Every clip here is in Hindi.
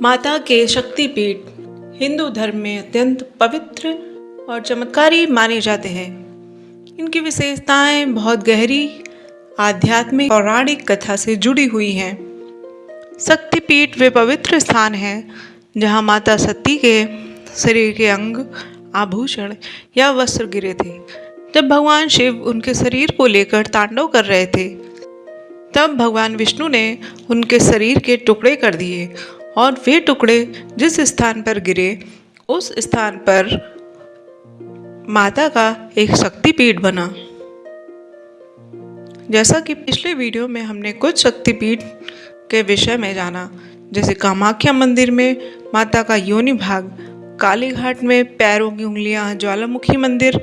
माता के शक्तिपीठ हिंदू धर्म में अत्यंत पवित्र और चमत्कारी माने जाते हैं। इनकी विशेषताएं बहुत गहरी आध्यात्मिक पौराणिक कथा से जुड़ी हुई हैं। शक्तिपीठ वे पवित्र स्थान हैं जहां माता सती के शरीर के अंग, आभूषण या वस्त्र गिरे थे। जब भगवान शिव उनके शरीर को लेकर तांडव कर रहे थे, तब भगवान विष्णु ने उनके शरीर के टुकड़े कर दिए और वे टुकड़े जिस स्थान पर गिरे उस स्थान पर माता का एक शक्तिपीठ बना। जैसा कि पिछले वीडियो में हमने कुछ शक्तिपीठ के विषय में जाना, जैसे कामाख्या मंदिर में माता का योनि भाग, काली घाट में पैरों की उंगलियां, ज्वालामुखी मंदिर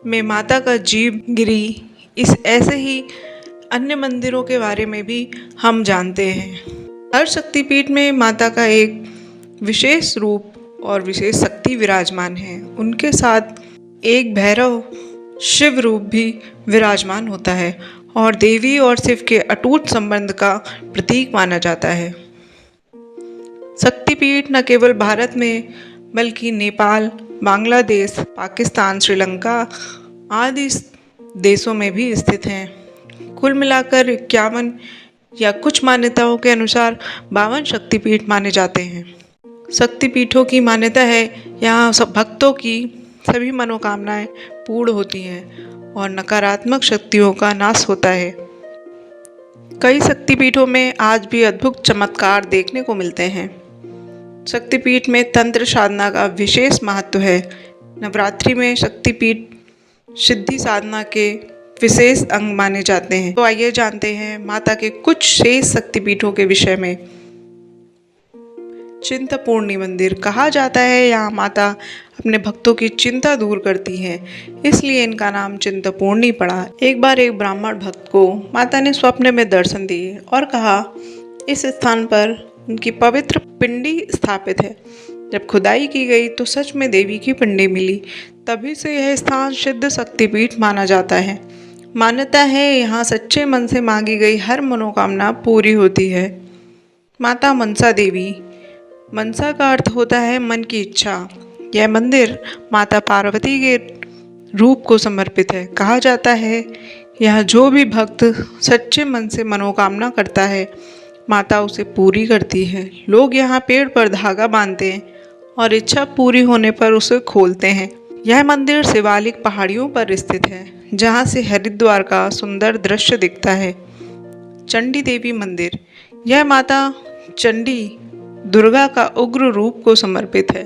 में माता का जीभ गिरी, ऐसे ही अन्य मंदिरों के बारे में भी हम जानते हैं। हर शक्तिपीठ में माता का एक विशेष रूप और विशेष शक्ति विराजमान है। उनके साथ एक भैरव शिव रूप भी विराजमान होता है और देवी और शिव के अटूट संबंध का प्रतीक माना जाता है। शक्तिपीठ न केवल भारत में बल्कि नेपाल, बांग्लादेश, पाकिस्तान, श्रीलंका आदि देशों में भी स्थित हैं। कुल मिलाकर 51 या कुछ मान्यताओं के अनुसार 52 शक्तिपीठ माने जाते हैं। शक्तिपीठों की मान्यता है यहाँ सब भक्तों की सभी मनोकामनाएं पूर्ण होती हैं और नकारात्मक शक्तियों का नाश होता है। कई शक्तिपीठों में आज भी अद्भुत चमत्कार देखने को मिलते हैं। शक्तिपीठ में तंत्र साधना का विशेष महत्व है। नवरात्रि में शक्तिपीठ सिद्धि साधना के विशेष अंग माने जाते हैं। तो आइए जानते हैं माता के कुछ शेष शक्तिपीठों के विषय में। चिंतपूर्णी मंदिर कहा जाता है यहाँ माता अपने भक्तों की चिंता दूर करती हैं, इसलिए इनका नाम चिंतपूर्णी पड़ा। एक बार एक ब्राह्मण भक्त को माता ने स्वप्न में दर्शन दिए और कहा इस स्थान पर उनकी पवित्र पिंडी स्थापित है। जब खुदाई की गई तो सच में देवी की पिंडी मिली। तभी से यह स्थान सिद्ध शक्तिपीठ माना जाता है। मान्यता है यहाँ सच्चे मन से मांगी गई हर मनोकामना पूरी होती है। माता मनसा देवी, मनसा का अर्थ होता है मन की इच्छा। यह मंदिर माता पार्वती के रूप को समर्पित है। कहा जाता है यह जो भी भक्त सच्चे मन से मनोकामना करता है, माता उसे पूरी करती है। लोग यहाँ पेड़ पर धागा बांधते हैं और इच्छा पूरी होने पर उसे खोलते हैं। यह मंदिर शिवालिक पहाड़ियों पर स्थित है, जहाँ से हरिद्वार का सुंदर दृश्य दिखता है। चंडी देवी मंदिर, यह माता चंडी दुर्गा का उग्र रूप को समर्पित है।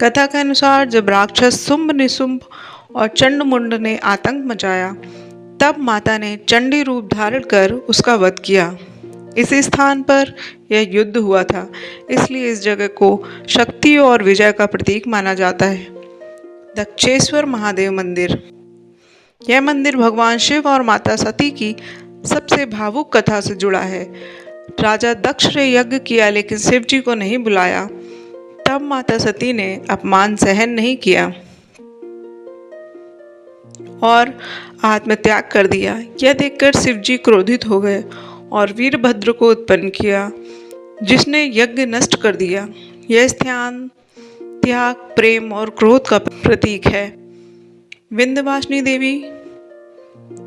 कथा के अनुसार जब राक्षस शुंभ निशुंभ और चंडमुंड ने आतंक मचाया, तब माता ने चंडी रूप धारण कर उसका वध किया। इस स्थान पर यह युद्ध हुआ था, इसलिए इस जगह को शक्ति और विजय का प्रतीक माना जाता है। दक्षेश्वर महादेव मंदिर, यह मंदिर भगवान शिव और माता सती की सबसे भावुक कथा से जुड़ा है। राजा दक्ष ने यज्ञ किया लेकिन शिव जी को नहीं बुलाया। तब माता सती ने अपमान सहन नहीं किया और आत्मत्याग कर दिया। यह देखकर शिव जी क्रोधित हो गए और वीरभद्र को उत्पन्न किया, जिसने यज्ञ नष्ट कर दिया। यह स्थान त्याग, प्रेम और क्रोध का प्रतीक है। विंध्यवासिनी देवी,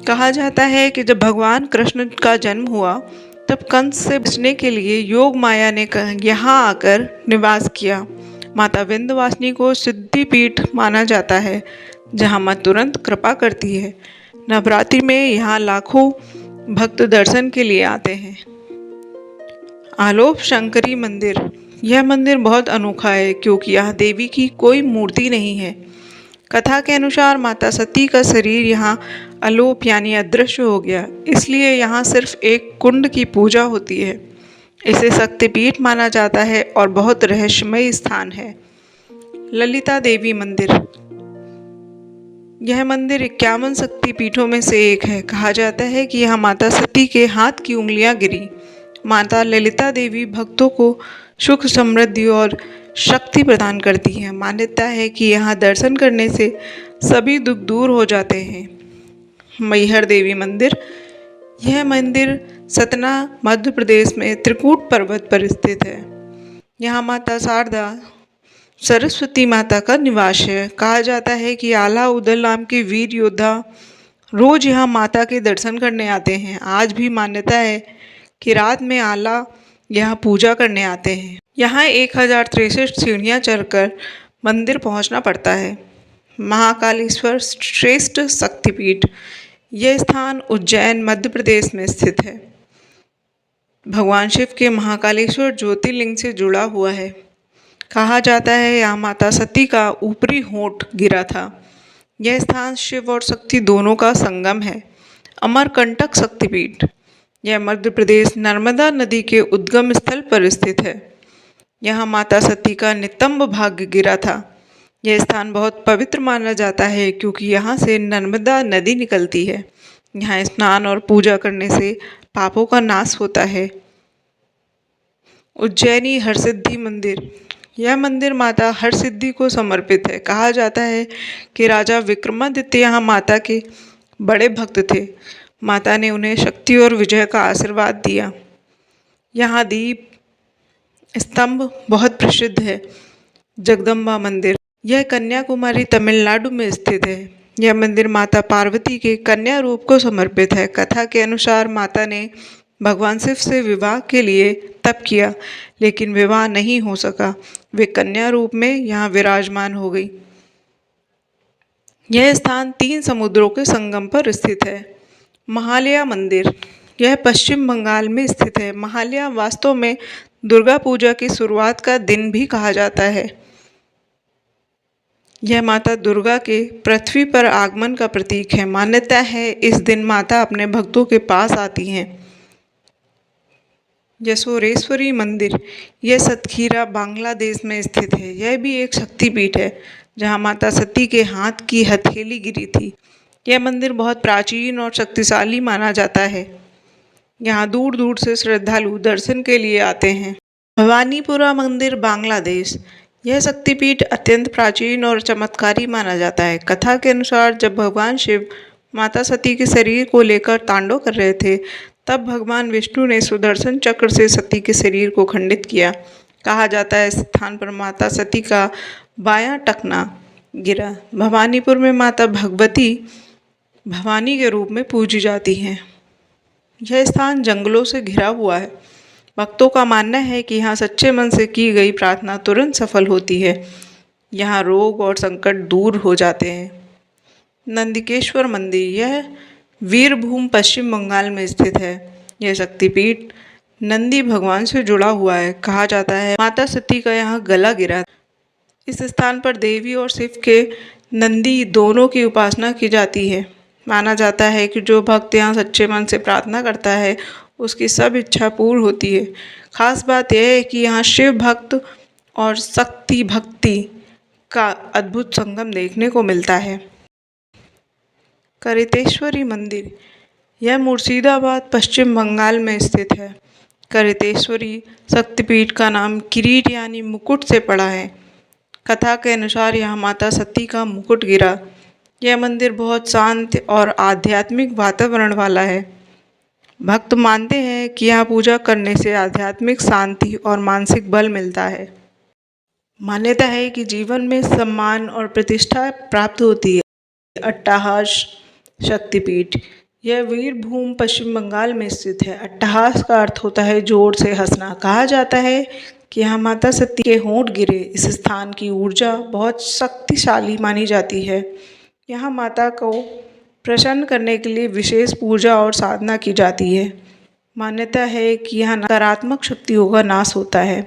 कहा जाता है कि जब भगवान कृष्ण का जन्म हुआ तब कंस से बचने के लिए योग माया ने यहाँ आकर निवास किया। माता विंध्यवासिनी को सिद्धिपीठ माना जाता है, जहाँ माँ तुरंत कृपा करती है। नवरात्रि में यहाँ लाखों भक्त दर्शन के लिए आते हैं। आलोप शंकरी मंदिर, यह मंदिर बहुत अनोखा है क्योंकि यहाँ देवी की कोई मूर्ति नहीं है। कथा के अनुसार माता सती का शरीर यहाँ अलोप यानी अदृश्य हो गया, इसलिए यहाँ सिर्फ एक कुंड की पूजा होती है। इसे शक्तिपीठ माना जाता है और बहुत रहस्यमय स्थान है। ललिता देवी मंदिर, यह मंदिर 51 शक्तिपीठों में से एक है। कहा जाता है कि यहाँ माता सती के हाथ की उंगलियां गिरी। माता ललिता देवी भक्तों को सुख, समृद्धि और शक्ति प्रदान करती हैं। मान्यता है कि यहाँ दर्शन करने से सभी दुख दूर हो जाते हैं। मैहर देवी मंदिर, यह मंदिर सतना मध्य प्रदेश में त्रिकूट पर्वत पर स्थित है। यहाँ माता शारदा सरस्वती माता का निवास है। कहा जाता है कि आला उदल नाम के वीर योद्धा रोज यहाँ माता के दर्शन करने आते हैं। आज भी मान्यता है कि रात में आला यहाँ पूजा करने आते हैं। यहाँ 1063 सीढ़ियाँ चढ़कर मंदिर पहुँचना पड़ता है। महाकालेश्वर श्रेष्ठ शक्तिपीठ, यह स्थान उज्जैन मध्य प्रदेश में स्थित है। भगवान शिव के महाकालेश्वर ज्योतिर्लिंग से जुड़ा हुआ है। कहा जाता है यहाँ माता सती का ऊपरी होंठ गिरा था। यह स्थान शिव और शक्ति दोनों का संगम है। अमरकंटक शक्तिपीठ, यह मध्य प्रदेश नर्मदा नदी के उद्गम स्थल पर स्थित है। यहाँ माता सती का नितंब भाग गिरा था। यह स्थान बहुत पवित्र माना जाता है क्योंकि यहाँ से नर्मदा नदी निकलती है। यहाँ स्नान और पूजा करने से पापों का नाश होता है। उज्जैनी हरसिद्धि मंदिर, यह मंदिर माता हरसिद्धि को समर्पित है। कहा जाता है कि राजा विक्रमादित्य यहाँ माता के बड़े भक्त थे। माता ने उन्हें शक्ति और विजय का आशीर्वाद दिया। यहाँ दीप स्तंभ बहुत प्रसिद्ध है। जगदम्बा मंदिर, यह कन्याकुमारी तमिलनाडु में स्थित है। यह मंदिर माता पार्वती के कन्या रूप को समर्पित है। कथा के अनुसार माता ने भगवान शिव से विवाह के लिए तप किया, लेकिन विवाह नहीं हो सका। वे कन्या रूप में यहाँ विराजमान हो गई। यह स्थान 3 समुद्रों के संगम पर स्थित है। महालया मंदिर, यह पश्चिम बंगाल में स्थित है। महालया वास्तव में दुर्गा पूजा की शुरुआत का दिन भी कहा जाता है। यह माता दुर्गा के पृथ्वी पर आगमन का प्रतीक है। मान्यता है इस दिन माता अपने भक्तों के पास आती हैं। यशोरेश्वरी मंदिर, यह सतखीरा बांग्लादेश में स्थित है। यह भी एक शक्तिपीठ है जहाँ माता सती के हाथ की हथेली गिरी थी। यह मंदिर बहुत प्राचीन और शक्तिशाली माना जाता है। यहाँ दूर दूर से श्रद्धालु दर्शन के लिए आते हैं। भवानीपुरा मंदिर बांग्लादेश, यह शक्तिपीठ अत्यंत प्राचीन और चमत्कारी माना जाता है। कथा के अनुसार जब भगवान शिव माता सती के शरीर को लेकर तांडव कर रहे थे, तब भगवान विष्णु ने सुदर्शन चक्र से सती के शरीर को खंडित किया। कहा जाता है इस स्थान पर माता सती का बायां टखना गिरा। भवानीपुर में माता भगवती भवानी के रूप में पूजी जाती हैं। यह स्थान जंगलों से घिरा हुआ है। भक्तों का मानना है कि यहाँ सच्चे मन से की गई प्रार्थना तुरंत सफल होती है। यहाँ रोग और संकट दूर हो जाते हैं। नंदिकेश्वर मंदिर, यह वीरभूम पश्चिम बंगाल में स्थित है। यह शक्तिपीठ नंदी भगवान से जुड़ा हुआ है। कहा जाता है माता सती का यहाँ गला गिरा। इस स्थान पर देवी और शिव के नंदी दोनों की उपासना की जाती है। माना जाता है कि जो भक्त यहाँ सच्चे मन से प्रार्थना करता है उसकी सब इच्छा पूर्ण होती है। खास बात यह है कि यहाँ शिव भक्त और शक्ति भक्ति का अद्भुत संगम देखने को मिलता है। करितेश्वरी मंदिर, यह मुर्शिदाबाद पश्चिम बंगाल में स्थित है। करितेश्वरी शक्तिपीठ का नाम किरीट यानी मुकुट से पड़ा है। कथा के अनुसार यहाँ माता सती का मुकुट गिरा। यह मंदिर बहुत शांत और आध्यात्मिक वातावरण वाला है। भक्त मानते हैं कि यहाँ पूजा करने से आध्यात्मिक शांति और मानसिक बल मिलता है। मान्यता है कि जीवन में सम्मान और प्रतिष्ठा प्राप्त होती है। अट्टहास शक्तिपीठ, यह वीरभूम पश्चिम बंगाल में स्थित है। अट्टहास का अर्थ होता है जोर से हंसना। कहा जाता है कि यहाँ माता सती के होंठ गिरे। इस स्थान की ऊर्जा बहुत शक्तिशाली मानी जाती है। यहाँ माता को प्रसन्न करने के लिए विशेष पूजा और साधना की जाती है। मान्यता है कि यहाँ नकारात्मक शक्तियों का नाश होता है।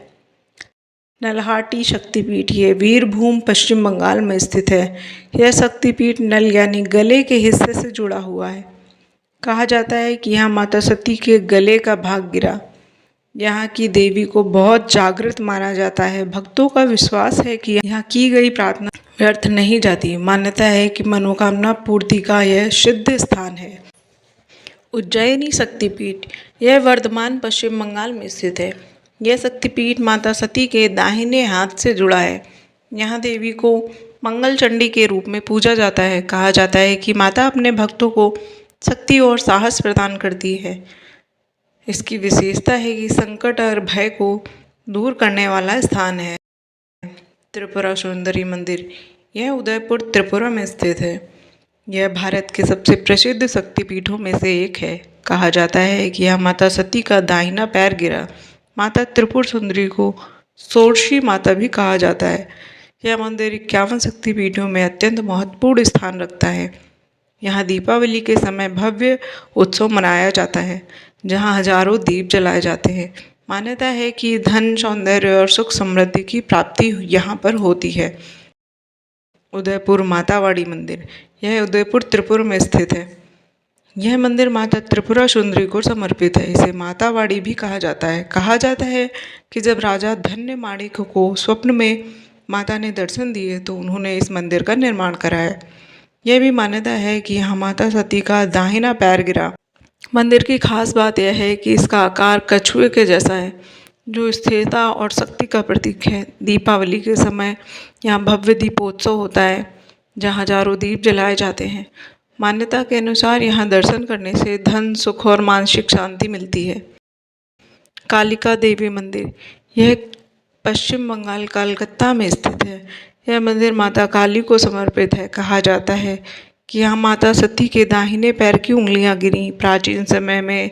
नलहाटी शक्तिपीठ, ये वीरभूम पश्चिम बंगाल में स्थित है। यह शक्तिपीठ नल यानी गले के हिस्से से जुड़ा हुआ है। कहा जाता है कि यहाँ माता सती के गले का भाग गिरा। यहाँ की देवी को बहुत जागृत माना जाता है। भक्तों का विश्वास है कि यहाँ की गई प्रार्थना व्यर्थ नहीं जाती। मान्यता है कि मनोकामना पूर्ति का यह सिद्ध स्थान है। उज्जैनी शक्तिपीठ, यह वर्धमान पश्चिम बंगाल में स्थित है। यह शक्तिपीठ माता सती के दाहिने हाथ से जुड़ा है। यहाँ देवी को मंगल चंडी के रूप में पूजा जाता है। कहा जाता है कि माता अपने भक्तों को शक्ति और साहस प्रदान करती है। इसकी विशेषता है कि संकट और भय को दूर करने वाला स्थान है। त्रिपुरा सुंदरी मंदिर, यह उदयपुर त्रिपुरा में स्थित है। यह भारत के सबसे प्रसिद्ध शक्तिपीठों में से एक है। कहा जाता है कि यह माता सती का दाहिना पैर गिरा। माता त्रिपुर सुंदरी को षोडशी माता भी कहा जाता है। यह मंदिर 51 शक्तिपीठों में अत्यंत महत्वपूर्ण स्थान रखता है। यहाँ दीपावली के समय भव्य उत्सव मनाया जाता है, जहाँ हजारों दीप जलाए जाते हैं। मान्यता है कि धन, सौंदर्य और सुख समृद्धि की प्राप्ति यहाँ पर होती है। उदयपुर मातावाड़ी मंदिर, यह उदयपुर त्रिपुरा में स्थित है। यह मंदिर माता त्रिपुरा सुंदरी को समर्पित है। इसे मातावाड़ी भी कहा जाता है। कहा जाता है कि जब राजा धन्य माणिक को स्वप्न में माता ने दर्शन दिए तो उन्होंने इस मंदिर का निर्माण कराया। यह भी मान्यता है कि यहाँ माता सती का दाहिना पैर गिरा। मंदिर की खास बात यह है कि इसका आकार कछुए के जैसा है, जो स्थिरता और शक्ति का प्रतीक है। दीपावली के समय यहाँ भव्य दीपोत्सव होता है, जहाँ हजारों दीप जलाए जाते हैं। मान्यता के अनुसार यहाँ दर्शन करने से धन, सुख और मानसिक शांति मिलती है। कालिका देवी मंदिर, यह पश्चिम बंगाल कलकत्ता में स्थित है। यह मंदिर माता काली को समर्पित है। कहा जाता है कि यहाँ माता सती के दाहिने पैर की उंगलियां गिरीं। प्राचीन समय में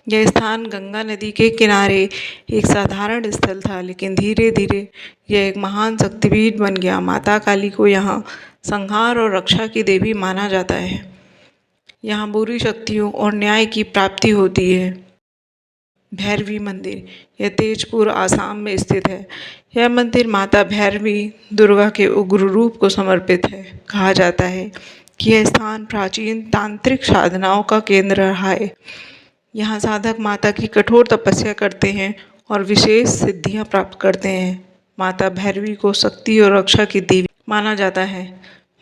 यह स्थान गंगा नदी के किनारे एक साधारण स्थल था, लेकिन धीरे धीरे यह एक महान शक्तिपीठ बन गया। माता काली को यहाँ संहार और रक्षा की देवी माना जाता है। यहाँ बुरी शक्तियों और न्याय की प्राप्ति होती है। भैरवी मंदिर, यह तेजपुर आसाम में स्थित है। यह मंदिर माता भैरवी दुर्गा के उग्र रूप को समर्पित है। कहा जाता है कि यह स्थान प्राचीन तांत्रिक साधनाओं का केंद्र रहा है। यहाँ साधक माता की कठोर तपस्या करते हैं और विशेष सिद्धियाँ प्राप्त करते हैं। माता भैरवी को शक्ति और रक्षा की देवी माना जाता है।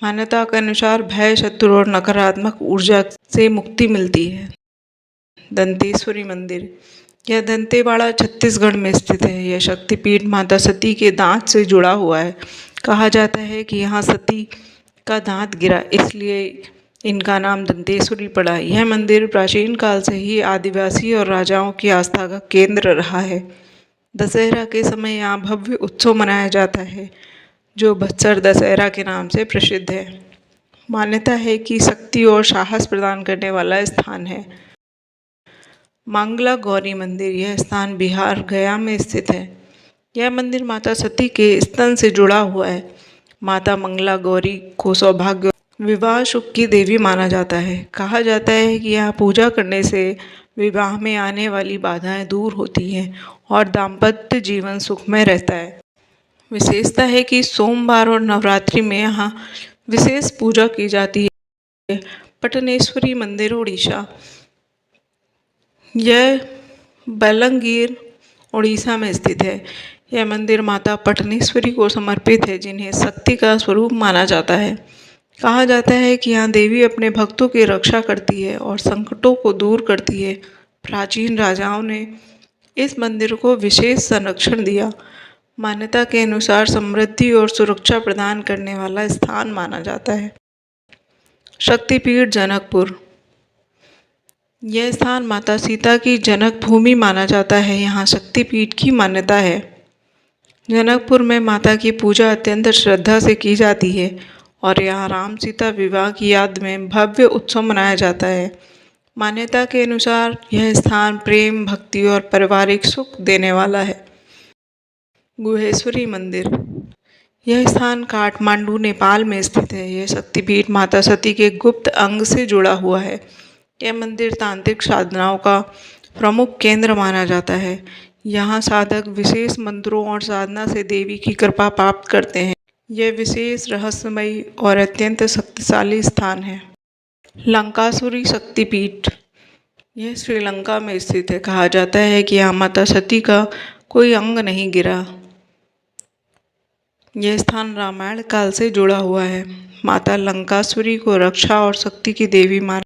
मान्यता के अनुसार भय, शत्रु और नकारात्मक ऊर्जा से मुक्ति मिलती है। दंतेश्वरी मंदिर, यह दंतेवाड़ा छत्तीसगढ़ में स्थित है। यह शक्तिपीठ माता सती के दांत से जुड़ा हुआ है। कहा जाता है कि यहाँ सती का दांत गिरा, इसलिए इनका नाम दंतेश्वरी पड़ा। यह मंदिर प्राचीन काल से ही आदिवासी और राजाओं की आस्था का केंद्र रहा है। दशहरा के समय यहाँ भव्य उत्सव मनाया जाता है, जो बत्सर दशहरा के नाम से प्रसिद्ध है। मान्यता है कि शक्ति और साहस प्रदान करने वाला स्थान है। मंगला गौरी मंदिर, यह स्थान बिहार गया में स्थित है। यह मंदिर माता सती के स्तन से जुड़ा हुआ है। माता मंगला गौरी को सौभाग्य, विवाह सुख की देवी माना जाता है। कहा जाता है कि यहाँ पूजा करने से विवाह में आने वाली बाधाएं दूर होती हैं और दाम्पत्य जीवन सुखमय रहता है। विशेषता है कि सोमवार और नवरात्रि में यहाँ विशेष पूजा की जाती है। पटनेश्वरी मंदिर उड़ीसा, यह बलंगीर उड़ीसा में स्थित है। यह मंदिर माता पटनेश्वरी को समर्पित है, जिन्हें शक्ति का स्वरूप माना जाता है। कहा जाता है कि यहाँ देवी अपने भक्तों की रक्षा करती है और संकटों को दूर करती है। प्राचीन राजाओं ने इस मंदिर को विशेष संरक्षण दिया। मान्यता के अनुसार समृद्धि और सुरक्षा प्रदान करने वाला स्थान माना जाता है। शक्तिपीठ जनकपुर, यह स्थान माता सीता की जनक भूमि माना जाता है। यहाँ शक्तिपीठ की मान्यता है। जनकपुर में माता की पूजा अत्यंत श्रद्धा से की जाती है और यहाँ राम सीता विवाह की याद में भव्य उत्सव मनाया जाता है। मान्यता के अनुसार यह स्थान प्रेम, भक्ति और पारिवारिक सुख देने वाला है। गुहेश्वरी मंदिर, यह स्थान काठमांडू नेपाल में स्थित है। यह शक्तिपीठ माता सती के गुप्त अंग से जुड़ा हुआ है। यह मंदिर तांत्रिक साधनाओं का प्रमुख केंद्र माना जाता है। यहाँ साधक विशेष मंत्रों और साधना से देवी की कृपा प्राप्त करते हैं। यह विशेष रहस्यमयी और अत्यंत शक्तिशाली स्थान है। लंकासुरी शक्तिपीठ, यह श्रीलंका में स्थित है। कहा जाता है कि यहाँ माता सती का कोई अंग नहीं गिरा। यह स्थान रामायण काल से जुड़ा हुआ है। माता लंकासुरी को रक्षा और शक्ति की देवी माना